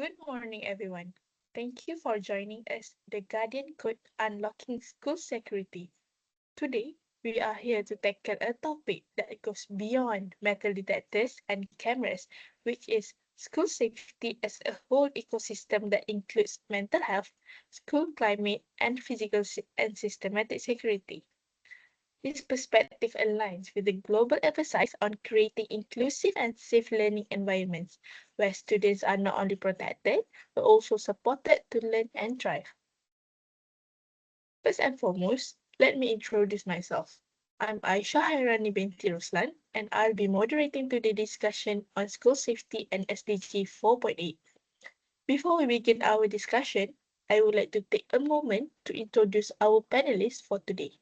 Good morning, everyone. Thank you for joining us, the Guardian Code Unlocking School Security. Today, we are here to tackle a topic that goes beyond metal detectors and cameras, which is school safety as a whole ecosystem that includes mental health, school climate, and physical and systematic security. This perspective aligns with the global emphasis on creating inclusive and safe learning environments where students are not only protected but also supported to learn and thrive. First and foremost, let me introduce myself. I'm Aisha Hairani binti Ruslan, and I'll be moderating today's discussion on school safety and SDG 4.8. Before we begin our discussion, I would like to take a moment to introduce our panelists for today.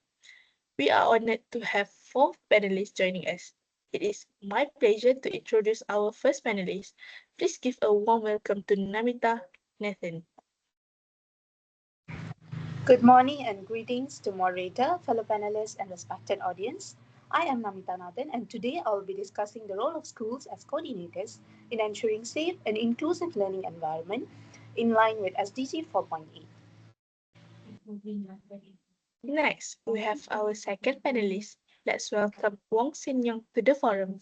We are honored to have four panelists joining us. It is my pleasure to introduce our first panelist. Please give a warm welcome to Namita Nathan. Good morning and greetings to moderator, fellow panelists, and respected audience. I am Namita Nathan, and today I will be discussing the role of schools as coordinators in ensuring safe and inclusive learning environment in line with SDG 4.8. Next, we have our second panelist. Let's welcome Wong Sin Young to the forum.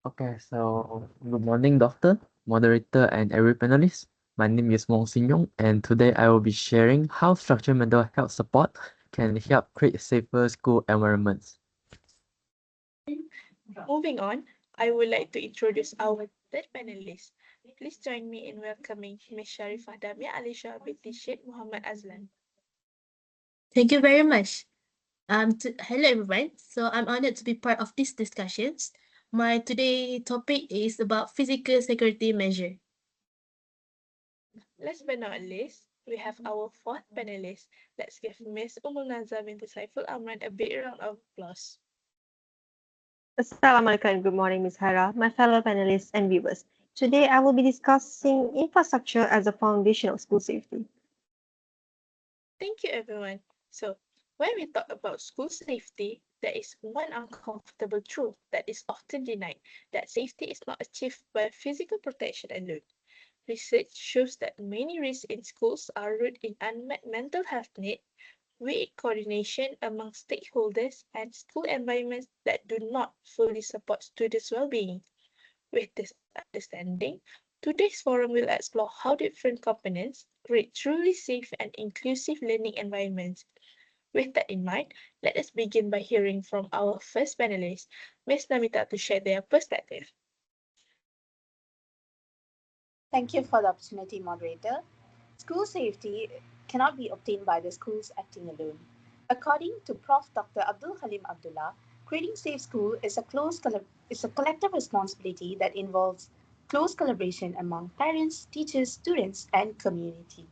Okay, so good morning, doctor, moderator, and every panelist. My name is Wong Sin Yong, and today I will be sharing how structured mental health support can help create safer school environments. Moving on, I would like to introduce our third panelist. Please join me in welcoming Ms. Sharifah Damia Alisha binti Sheikh Muhammad Azlan. Thank you very much. Hello everyone. So I'm honored to be part of these discussions. My today topic is about physical security measure. Last but not least, we have our fourth panelist. Let's give Ms. Umul Nazar binti Saiful Amran a big round of applause. Assalamualaikum and good morning, Ms. Hara, my fellow panelists and viewers. Today I will be discussing infrastructure as a foundation of school safety. Thank you, everyone. So, when we talk about school safety, there is one uncomfortable truth that is often denied, that safety is not achieved by physical protection alone. Research shows that many risks in schools are rooted in unmet mental health needs, weak coordination among stakeholders, and school environments that do not fully support students' well-being. With this understanding, today's forum will explore how different components create truly safe and inclusive learning environments. With that in mind, let us begin by hearing from our first panelist, Ms. Namita, to share their perspective. Thank you for the opportunity, moderator. School safety cannot be obtained by the schools acting alone. According to Prof. Dr. Abdul Halim Abdullah, creating safe school is a collective responsibility that involves close collaboration among parents, teachers, students, and community.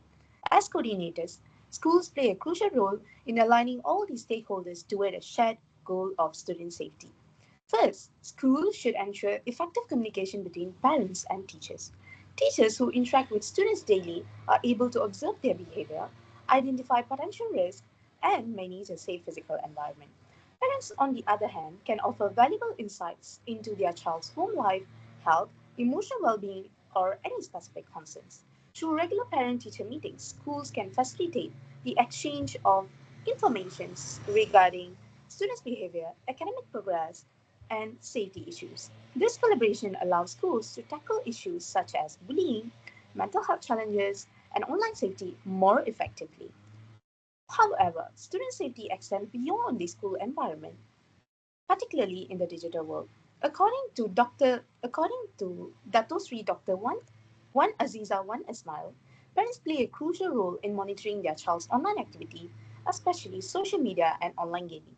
As coordinators, schools play a crucial role in aligning all these stakeholders toward a shared goal of student safety. First, schools should ensure effective communication between parents and teachers. Teachers who interact with students daily are able to observe their behavior, identify potential risks, and manage a safe physical environment. Parents, on the other hand, can offer valuable insights into their child's home life, health, emotional well being, or any specific concerns. Through regular parent teacher meetings, schools can facilitate the exchange of information regarding students' behavior, academic progress, and safety issues. This collaboration allows schools to tackle issues such as bullying, mental health challenges, and online safety more effectively. However, student safety extends beyond the school environment, particularly in the digital world. According to Dato Sri Dr. Wan Aziza Wan Ismail, parents play a crucial role in monitoring their child's online activity, especially social media and online gaming.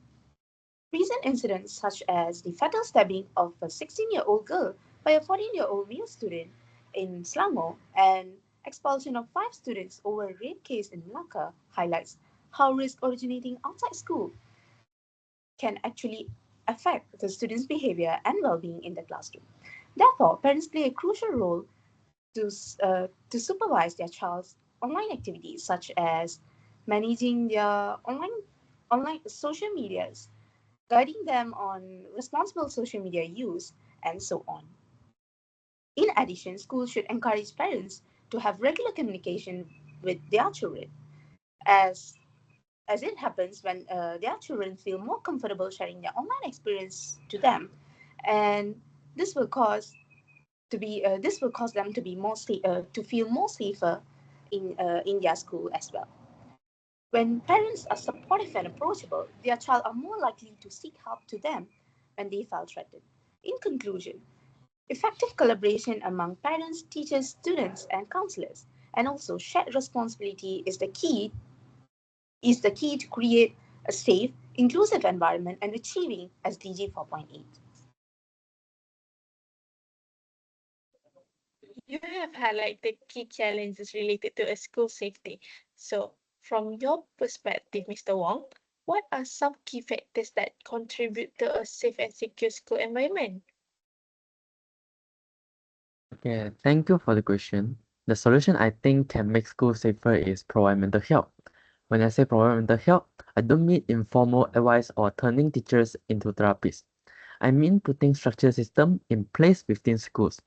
Recent incidents such as the fatal stabbing of a 16-year-old girl by a 14-year-old male student in Selangor and expulsion of 5 students over a rape case in Malacca highlights how risk originating outside school can actually affect the students' behavior and well-being in the classroom. Therefore, parents play a crucial role to supervise their child's online activities, such as managing their online social medias, guiding them on responsible social media use, and so on. In addition, schools should encourage parents to have regular communication with their children, as as it happens when their children feel more comfortable sharing their online experience to them, and this will cause this will cause them to be to feel more safer in their school as well. When parents are supportive and approachable, their child are more likely to seek help to them when they feel threatened. In conclusion, effective collaboration among parents, teachers, students, and counselors, and also shared responsibility is the key to create a safe, inclusive environment and achieving SDG 4.8. You have highlighted key challenges related to a school safety. So, from your perspective, Mr. Wong, what are some key factors that contribute to a safe and secure school environment? Okay, thank you for the question. The solution I think can make school safer is provide mental health. When I say provide mental health, I don't mean informal advice or turning teachers into therapists. I mean putting structured system in place within schools.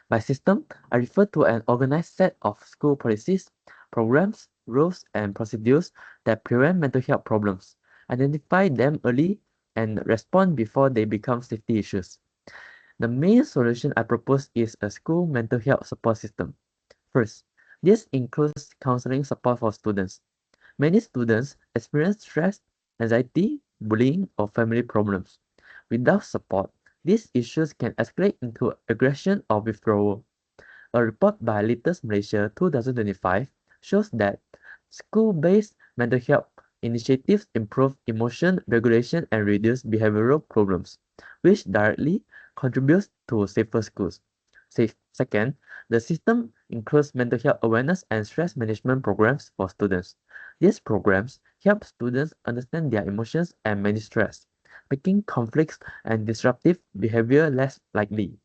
By system, I refer to an organized set of school policies, programs, rules, and procedures that prevent mental health problems, identify them early, and respond before they become safety issues. The main solution I propose is a school mental health support system. First, this includes counseling support for students. Many students experience stress, anxiety, bullying, or family problems. Without support, these issues can escalate into aggression or withdrawal. A report by Latest Malaysia 2025 shows that school-based mental health initiatives improve emotion regulation and reduce behavioral problems, which directly contributes to safer schools. Second, the system includes mental health awareness and stress management programs for students. These programs help students understand their emotions and manage stress, making conflicts and disruptive behavior less likely.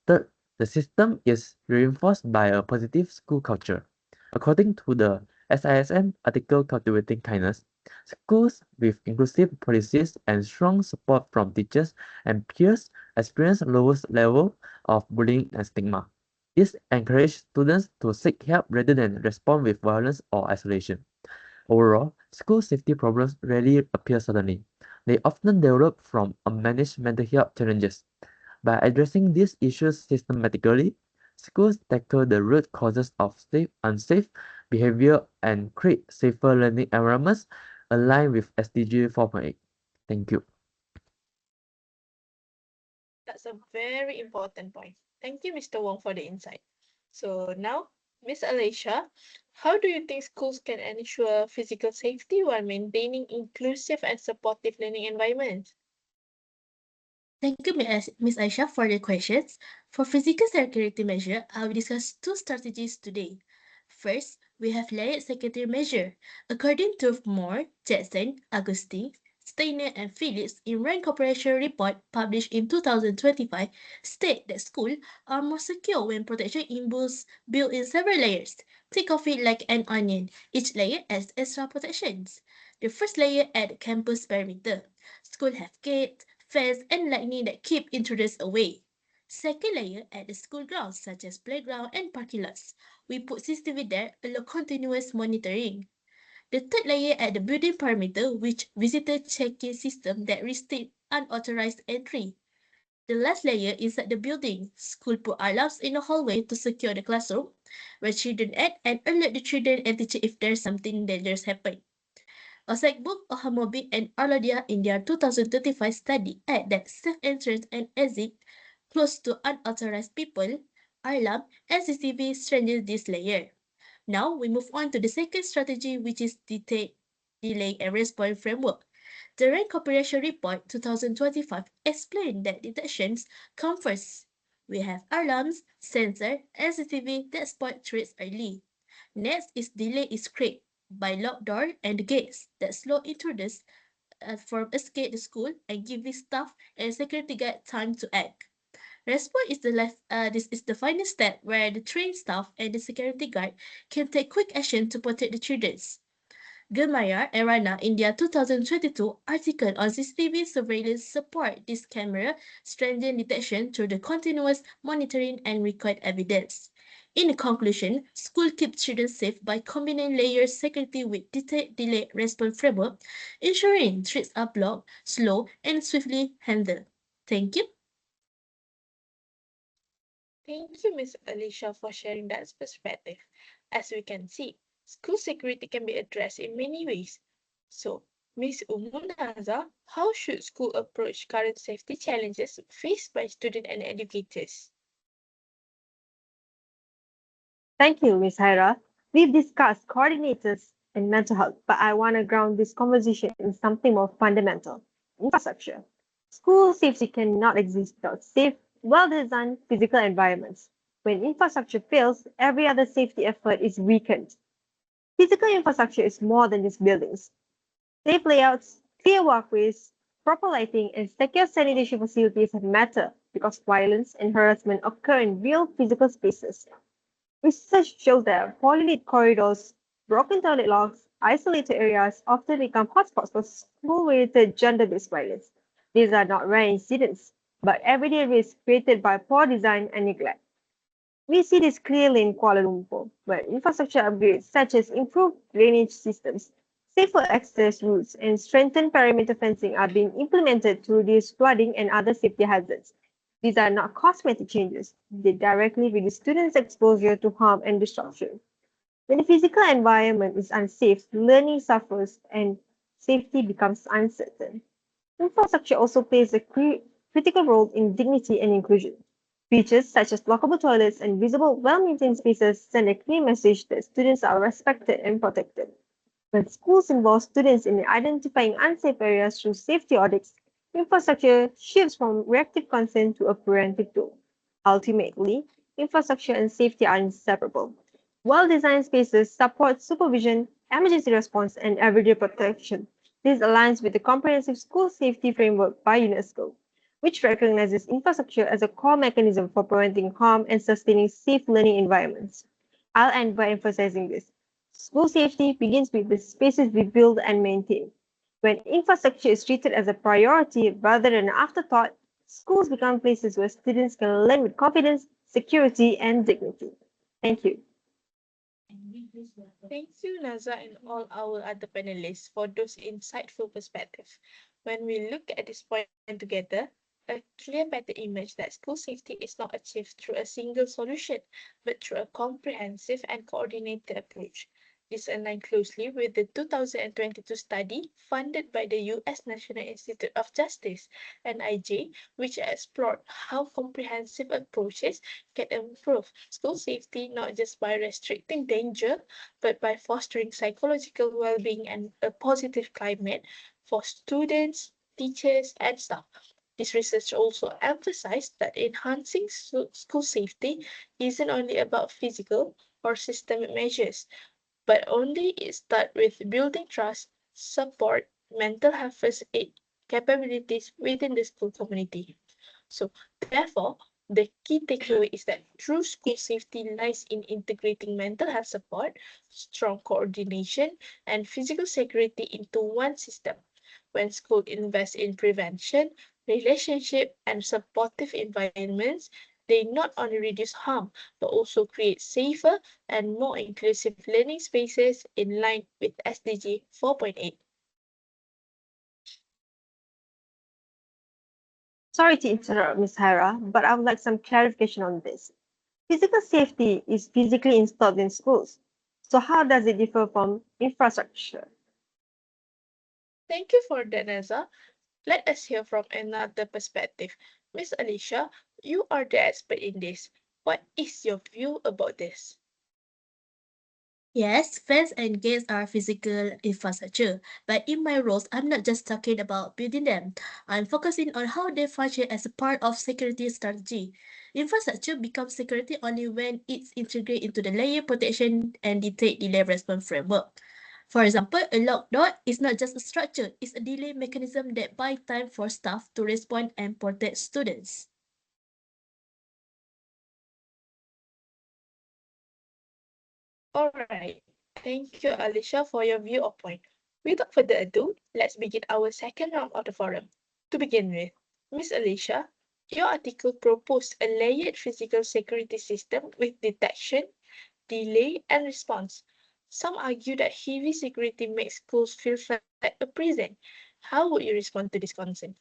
Third, the system is reinforced by a positive school culture. According to the SISM article Cultivating Kindness, schools with inclusive policies and strong support from teachers and peers experience lowest level of bullying and stigma. This encourages students to seek help rather than respond with violence or isolation. Overall, school safety problems rarely appear suddenly. They often develop from unmanaged mental health challenges. By addressing these issues systematically, schools tackle the root causes of unsafe behavior and create safer learning environments aligned with SDG 4.8. Thank you. That's a very important point. Thank you, Mr. Wong, for the insight. So now, Miss Alicia, how do you think schools can ensure physical safety while maintaining inclusive and supportive learning environments? Thank you, Ms. Aisha, for the questions. For physical security measure, I will discuss two strategies today. First, we have layered security measure. According to Moore, Jackson, Agustin, Steiner, and Phillips in Rank Cooperation Report published in 2025, state that schools are more secure when protection involves built in several layers. Think of it like an onion. Each layer adds extra protections. The first layer at campus perimeter. School have gates, fence, and lightning that keep intruders away. Second layer at the school grounds such as playground and parking lots. We put CCTV there allow continuous monitoring. The third layer at the building perimeter which visitor check-in system that restrict unauthorized entry. The last layer inside the building. School put alarms in the hallway to secure the classroom where children at and alert the children and teacher if there's something dangerous happen. Osakbook, Ohamobi, and Arlodia in their 2025 study add that safe entrance and exit close to unauthorized people, alarm, and CCTV strengthen this layer. Now we move on to the second strategy, which is delay and response framework. The Rank Cooperation Report 2025 explained that detections come first. We have alarms, sensor, and CCTV that spot threats early. Next is delay is created by locked door and gates that slow intruders from escape the school and giving staff and security guard time to act. Response is this is the final step where the trained staff and the security guard can take quick action to protect the children. Gurmaya and Rana in their 2022 article on CCTV surveillance support this camera strengthen detection through the continuous monitoring and record evidence. In conclusion, school keeps children safe by combining layered security with detect delay response framework, ensuring threats are blocked, slow, and swiftly handled. Thank you. Thank you, Miss Alicia, for sharing that perspective. As we can see, school security can be addressed in many ways. So, Miss Umunaza, how should school approach current safety challenges faced by students and educators? Thank you, Ms. Haira. We've discussed coordinators and mental health, but I want to ground this conversation in something more fundamental: infrastructure. School safety cannot exist without safe, well designed physical environments. When infrastructure fails, every other safety effort is weakened. Physical infrastructure is more than just buildings. Safe layouts, clear walkways, proper lighting, and secure sanitation facilities matter because violence and harassment occur in real physical spaces. Research shows that poorly lit corridors, broken toilet locks, isolated areas often become hotspots for school-related gender-based violence. These are not rare incidents, but everyday risks created by poor design and neglect. We see this clearly in Kuala Lumpur, where infrastructure upgrades such as improved drainage systems, safer access routes, and strengthened perimeter fencing are being implemented to reduce flooding and other safety hazards. These are not cosmetic changes, they directly reduce students' exposure to harm and destruction. When the physical environment is unsafe, learning suffers and safety becomes uncertain. Infrastructure also plays a critical role in dignity and inclusion. Features such as lockable toilets and visible, well-maintained spaces send a clear message that students are respected and protected. When schools involve students in identifying unsafe areas through safety audits, infrastructure shifts from reactive consent to a preventive tool. Ultimately, infrastructure and safety are inseparable. Well-designed spaces support supervision, emergency response, and everyday protection. This aligns with the Comprehensive School Safety Framework by UNESCO, which recognizes infrastructure as a core mechanism for preventing harm and sustaining safe learning environments. I'll end by emphasizing this. School safety begins with the spaces we build and maintain. When infrastructure is treated as a priority rather than an afterthought, schools become places where students can learn with confidence, security, and dignity. Thank you. Thank you, Naza, and all our other panelists for those insightful perspectives. When we look at this point together, a clear better image that school safety is not achieved through a single solution, but through a comprehensive and coordinated approach. This aligns closely with the 2022 study funded by the US National Institute of Justice, NIJ, which explored how comprehensive approaches can improve school safety not just by restricting danger, but by fostering psychological well-being and a positive climate for students, teachers, and staff. This research also emphasized that enhancing school safety isn't only about physical or systemic measures, but only it starts with building trust, support, mental health first aid capabilities within the school community. So, therefore, the key takeaway is that true school safety lies in integrating mental health support, strong coordination, and physical security into one system. When school invests in prevention, relationship, and supportive environments, they not only reduce harm but also create safer and more inclusive learning spaces in line with SDG 4.8. Sorry to interrupt, Ms. Hira, but I would like some clarification on this. Physical safety is physically installed in schools. So how does it differ from infrastructure? Thank you for that, Neza. Let us hear from another perspective. Miss Alicia, you are the expert in this. What is your view about this? Yes, fence and gates are physical infrastructure, but in my roles, I'm not just talking about building them. I'm focusing on how they function as a part of security strategy. Infrastructure becomes security only when it's integrated into the layer protection and detect delay response framework. For example, a locked door is not just a structure, it's a delay mechanism that buys time for staff to respond and protect students. Alright, Thank you, Alicia, for your viewpoint. Without further ado, let's begin our second round of the forum. To begin with, Miss Alicia, your article proposed a layered physical security system with detection, delay, and response. Some argue that heavy security makes schools feel like a prison. How would you respond to this concern?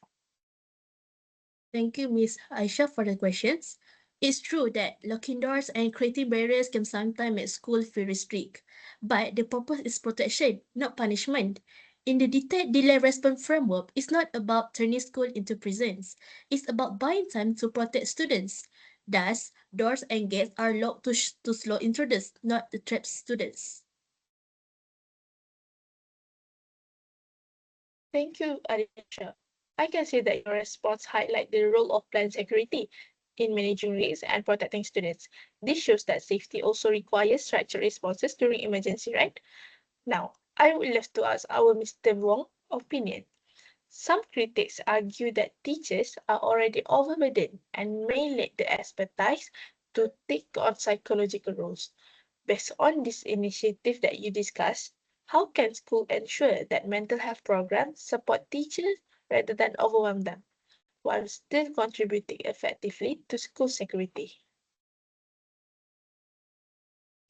Thank you, Miss Aisha, for the questions. It's true that locking doors and creating barriers can sometimes make school feel restrict, but the purpose is protection, not punishment. In the detect delay response framework, it's not about turning school into prisons. It's about buying time to protect students. Thus, doors and gates are locked to slow intruders, not to trap students. Thank you, Alicia. I can see that your response highlight the role of planned security in managing risks and protecting students. This shows that safety also requires structured responses during emergency, right? Now, I would love to ask our Mr. Wong opinion. Some critics argue that teachers are already overburdened and may lack the expertise to take on psychological roles. Based on this initiative that you discussed, how can school ensure that mental health programs support teachers rather than overwhelm them, while still contributing effectively to school security?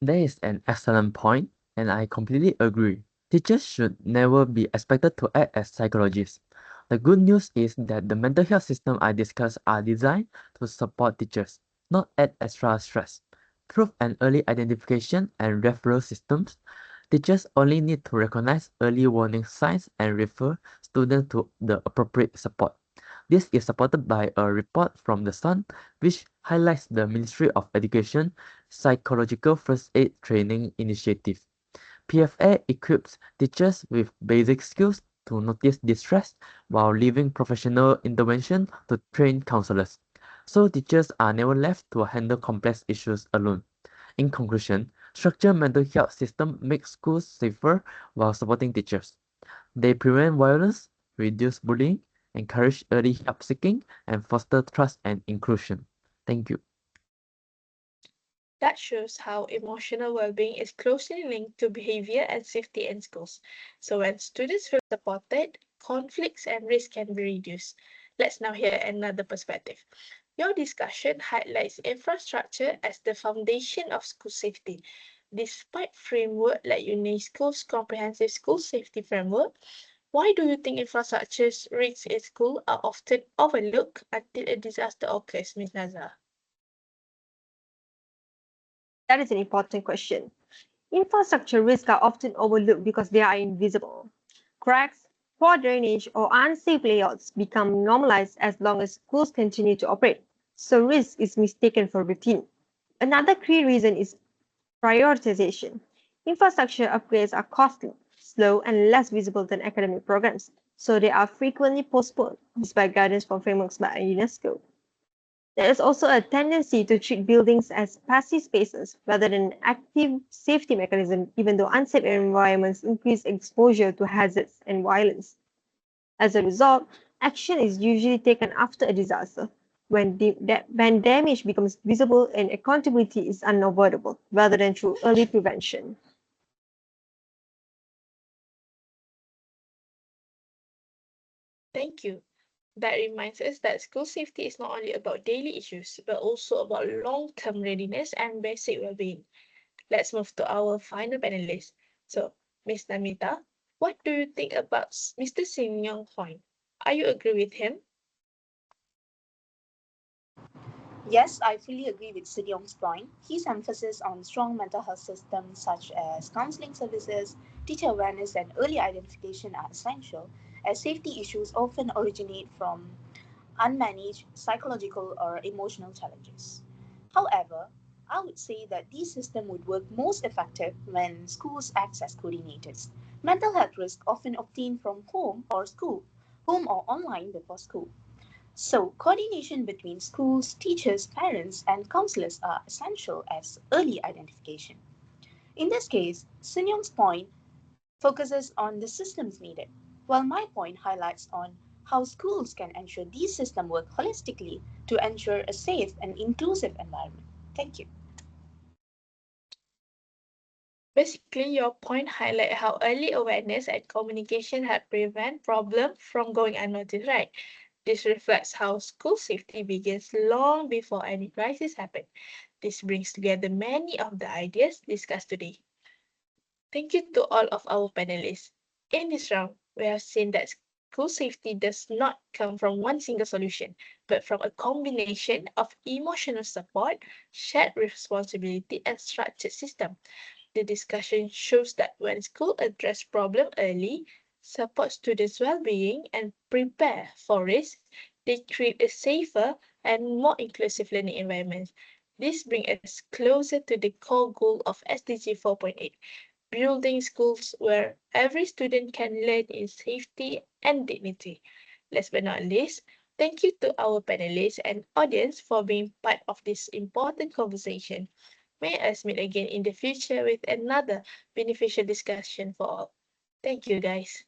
That is an excellent point, and I completely agree. Teachers should never be expected to act as psychologists. The good news is that the mental health system I discussed are designed to support teachers, not add extra stress. Through an early identification and referral systems, teachers only need to recognize early warning signs and refer students to the appropriate support. This is supported by a report from The Sun, which highlights the Ministry of Education Psychological First Aid Training Initiative. PFA equips teachers with basic skills to notice distress while leaving professional intervention to trained counselors. So teachers are never left to handle complex issues alone. In conclusion, structured mental health system makes schools safer while supporting teachers. They prevent violence, reduce bullying, encourage early help seeking, and foster trust and inclusion. Thank you. That shows how emotional well-being is closely linked to behavior and safety in schools. So when students feel supported, conflicts and risk can be reduced. Let's now hear another perspective. Your discussion highlights infrastructure as the foundation of school safety. Despite framework like UNESCO's Comprehensive School Safety Framework, why do you think infrastructure risks in school are often overlooked until a disaster occurs, Ms. Nazar? That is an important question. Infrastructure risks are often overlooked because they are invisible. Cracks, poor drainage, or unsafe layouts become normalized as long as schools continue to operate, so risk is mistaken for routine. Another key reason is prioritization. Infrastructure upgrades are costly, slow, and less visible than academic programs, so they are frequently postponed despite guidance from frameworks by UNESCO. There is also a tendency to treat buildings as passive spaces rather than active safety mechanisms, even though unsafe environments increase exposure to hazards and violence. As a result, action is usually taken after a disaster, when damage becomes visible and accountability is unavoidable, rather than through early prevention. Thank you. That reminds us that school safety is not only about daily issues, but also about long-term readiness and basic well-being. Let's move to our final panelist. So, Ms. Namita, what do you think about Mr. Sin Young point? Are you agree with him? Yes, I fully agree with Sidyong's point. His emphasis on strong mental health systems such as counseling services, teacher awareness, and early identification are essential, as safety issues often originate from unmanaged psychological or emotional challenges. However, I would say that these systems would work most effective when schools act as coordinators. Mental health risks often obtain from home or online before school. So, coordination between schools, teachers, parents, and counselors are essential as early identification. In this case, Sinyong's point focuses on the systems needed, while my point highlights on how schools can ensure these systems work holistically to ensure a safe and inclusive environment. Thank you. Basically, your point highlight how early awareness and communication help prevent problem from going unnoticed, right? This reflects how school safety begins long before any crisis happen. This brings together many of the ideas discussed today. Thank you to all of our panelists. In this round, we have seen that school safety does not come from one single solution, but from a combination of emotional support, shared responsibility, and structured system. The discussion shows that when schools address problem early, support students' well-being, and prepare for risk, they create a safer and more inclusive learning environment. This brings us closer to the core goal of SDG 4.8, building schools where every student can learn in safety and dignity. Last but not least, thank you to our panelists and audience for being part of this important conversation. May us meet again in the future with another beneficial discussion for all. Thank you, guys.